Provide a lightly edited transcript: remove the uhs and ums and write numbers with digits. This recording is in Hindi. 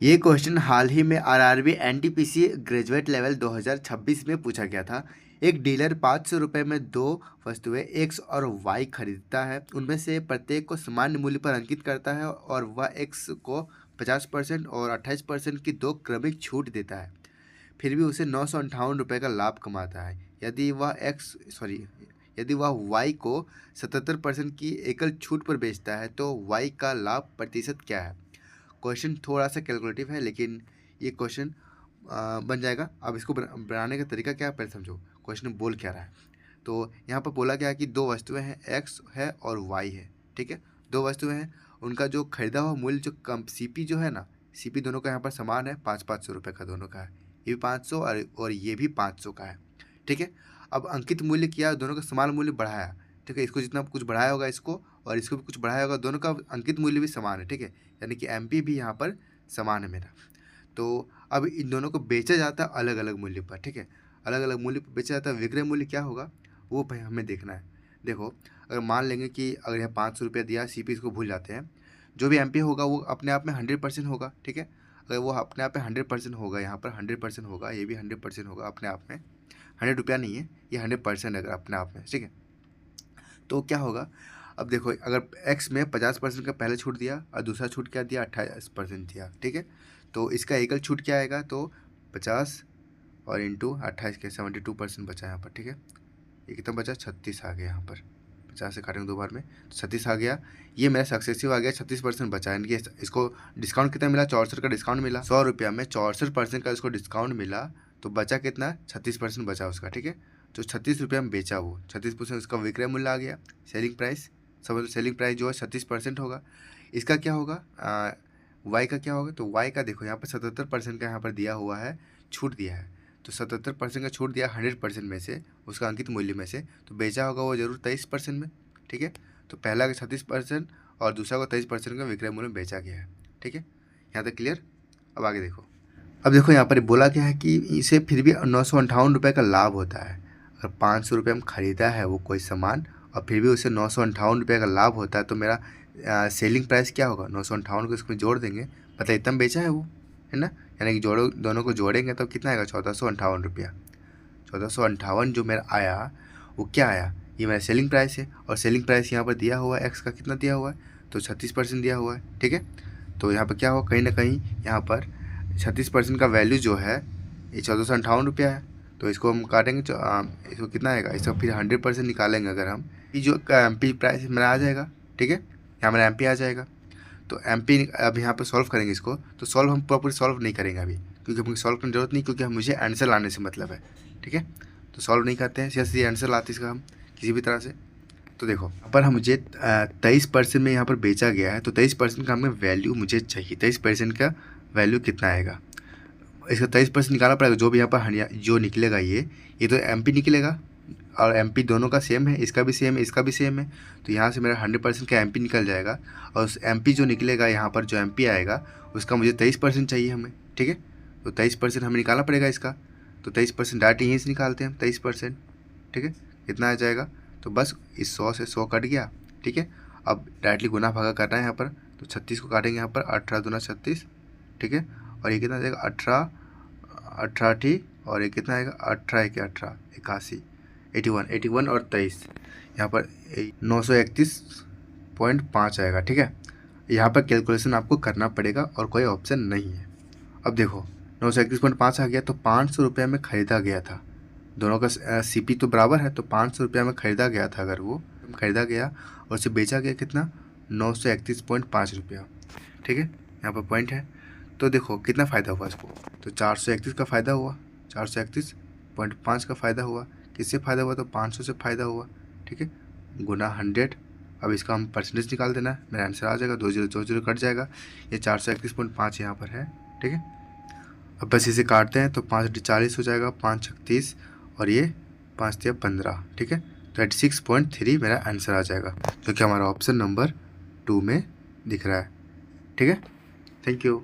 ये क्वेश्चन हाल ही में आरआरबी एनटीपीसी ग्रेजुएट लेवल 2026 में पूछा गया था। एक डीलर 500 रुपये में दो वस्तुएं एक्स और वाई खरीदता है। उनमें से प्रत्येक को समान मूल्य पर अंकित करता है और वह एक्स को 50% और 28% की दो क्रमिक छूट देता है। फिर भी उसे 958 रुपये का लाभ कमाता है। यदि वह वाई को 77% की एकल छूट पर बेचता है तो वाई का लाभ प्रतिशत क्या है। क्वेश्चन थोड़ा सा कैलकुलेटिव है, लेकिन ये क्वेश्चन बन जाएगा। अब इसको बनाने का तरीका क्या है पहले समझो। क्वेश्चन बोल क्या रहा है, तो यहाँ पर बोला गया है कि दो वस्तुएं हैं, एक्स है और वाई है। ठीक है, दो वस्तुएं हैं, उनका जो खरीदा हुआ मूल्य जो कम सीपी जो है ना, सीपी दोनों का यहाँ पर समान है, 500 रुपये का दोनों का है। ये भी 500 और ये भी 500 का है। ठीक है, अब अंकित मूल्य किया, दोनों का समान मूल्य बढ़ाया। ठीक है, इसको जितना कुछ बढ़ाया होगा इसको और इसको भी कुछ बढ़ाया होगा, दोनों का अंकित मूल्य भी समान है। ठीक है, यानी कि एमपी भी यहाँ पर समान है मेरा। तो अब इन दोनों को बेचा जाता है अलग अलग मूल्य पर। ठीक है, अलग अलग मूल्य पर बेचा जाता है। विक्रय मूल्य क्या होगा वो भाई हमें देखना है। देखो, अगर मान लेंगे कि अगर यहाँ 500 रुपया दिया, सीपी इसको भूल जाते हैं, जो भी एमपी होगा वो अपने आप में 100% होगा। ठीक है, अगर वो अपने आप में 100% होगा, यहाँ पर 100% होगा, ये भी 100% होगा अपने आप में। 100 रुपया नहीं है, ये 100% अगर अपने आप में। ठीक है, तो क्या होगा, अब देखो अगर एक्स में 50% का पहले छूट दिया और दूसरा छूट क्या दिया, 28% दिया। ठीक है, तो इसका एकल छूट क्या आएगा, तो 50 और इंटू 28 के 72% बचा यहाँ पर। ठीक है, ये कितना बचा, 36 आ गया यहाँ पर। 50 से काटेंगे दो बार में, 36 आ गया। ये मेरा सक्सेसिव आ गया, 36% बचा। यानी कि इसको डिस्काउंट कितना मिला, 64 का डिस्काउंट मिला। 100 रुपया में 64% का इसको डिस्काउंट मिला, तो बचा कितना, 36% बचा उसका। ठीक है, तो 36 रुपये में बेचा, वो 36% उसका विक्रय मूल्य आ गया, सेलिंग प्राइस। समझ लो सेलिंग प्राइस जो है 36% होगा। इसका क्या होगा, वाई का क्या होगा, तो वाई का देखो यहाँ पर 77% का यहाँ पर दिया हुआ है, छूट दिया है। तो 77% का छूट दिया 100% में से, उसका अंकित मूल्य में से, तो बेचा होगा वो जरूर 23% में। ठीक है, तो पहला का 36% और दूसरा को 23% का विक्रय मूल्य में बेचा गया है। ठीक है, यहाँ तक क्लियर। अब आगे देखो, अब देखो यहाँ पर बोला गया है कि इसे फिर भी 958 रुपये का लाभ होता है। अगर 500 रुपये में ख़रीदा है वो कोई सामान और फिर भी उसे 958 रुपये का लाभ होता है, तो मेरा सेलिंग प्राइस क्या होगा, 958 को इसमें जोड़ देंगे, मतलब इतना बेचा है वो, है ना। यानी कि जोड़ो, दोनों को जोड़ेंगे तो कितना आएगा, 1458 रुपया। 1458 जो मेरा आया वो क्या आया, ये मेरा सेलिंग प्राइस है। और सेलिंग प्राइस यहाँ पर दिया हुआ है, एक्स का कितना दिया हुआ है, तो 36% दिया हुआ है। ठीक है, तो यहाँ पर क्या होगा, कहीं ना कहीं यहाँ पर 36% का वैल्यू जो है ये 1458 रुपया है। तो इसको हम काटेंगे, इसको कितना आएगा, इसको फिर 100% निकालेंगे अगर हम, ये जो एम पी प्राइस मेरा आ जाएगा। ठीक है, यहाँ मेरा एम पी आ जाएगा। तो एम पी अब यहाँ पर सॉल्व करेंगे इसको, तो सॉल्व हम प्रॉपर सॉल्व नहीं करेंगे अभी, क्योंकि हमको सॉल्व करने की जरूरत नहीं, क्योंकि हम मुझे आंसर लाने से मतलब है। ठीक है, तो सॉल्व नहीं करते हैं, सीधे आंसर लाते इसका हम किसी भी तरह से। तो देखो यहाँ पर हम मुझे 23% में यहाँ पर बेचा गया है, तो 23% का हमें वैल्यू मुझे चाहिए। 23% का वैल्यू कितना आएगा, इसका 23% निकालना पड़ेगा। जो भी यहाँ पर जो निकलेगा ये तो एम पी निकलेगा, और एम पी दोनों का सेम है, इसका भी सेम है, इसका भी सेम है। तो यहाँ से मेरा 100% का एम पी निकल जाएगा, और उस एम पी जो निकलेगा यहाँ पर जो एम पी आएगा उसका मुझे 23% चाहिए हमें। ठीक है, तो 23% हमें निकालना पड़ेगा इसका, तो 23% डायरेक्ट यहीं से निकालते हैं हम 23%। ठीक है, कितना आ जाएगा, तो बस इस 100 से 100 कट गया। ठीक है, अब डायरेक्टली गुना भागा करना है यहाँ पर, तो 36 को काटेंगे यहाँ पर, 18 दूना 36। ठीक है, और ये कितना आ जाएगा, 18 18 ठीक, और ये कितना आएगा, 18 एक 18 81 81 और 23, यहाँ पर 931.5 आएगा। ठीक है, यहाँ पर कैलकुलेशन आपको करना पड़ेगा और कोई ऑप्शन नहीं है। अब देखो 931.5 आ गया, तो 500 रुपये में ख़रीदा गया था, दोनों का सीपी तो बराबर है, तो 500 रुपये में ख़रीदा गया था, अगर वो ख़रीदा गया और उसे बेचा गया कितना, 931.5 रुपया। ठीक है, यहाँ पर पॉइंट है। तो देखो कितना फ़ायदा हुआ इसको, तो 431 का फ़ायदा हुआ, 431.5 का फ़ायदा हुआ। किससे फ़ायदा हुआ, तो 500 से फ़ायदा हुआ। ठीक है, गुना 100। अब इसका हम परसेंटेज निकाल देना है, मेरा आंसर आ जाएगा, 20 कट जाएगा, ये 431.5 यहाँ पर है। ठीक है, अब बस इसे काटते हैं, तो 5 40 हो जाएगा, 5 36 और ये 5 15। ठीक है, तो 86.3 मेरा आंसर आ जाएगा, जो कि हमारा ऑप्शन नंबर 2 में दिख रहा है। ठीक है, थैंक यू।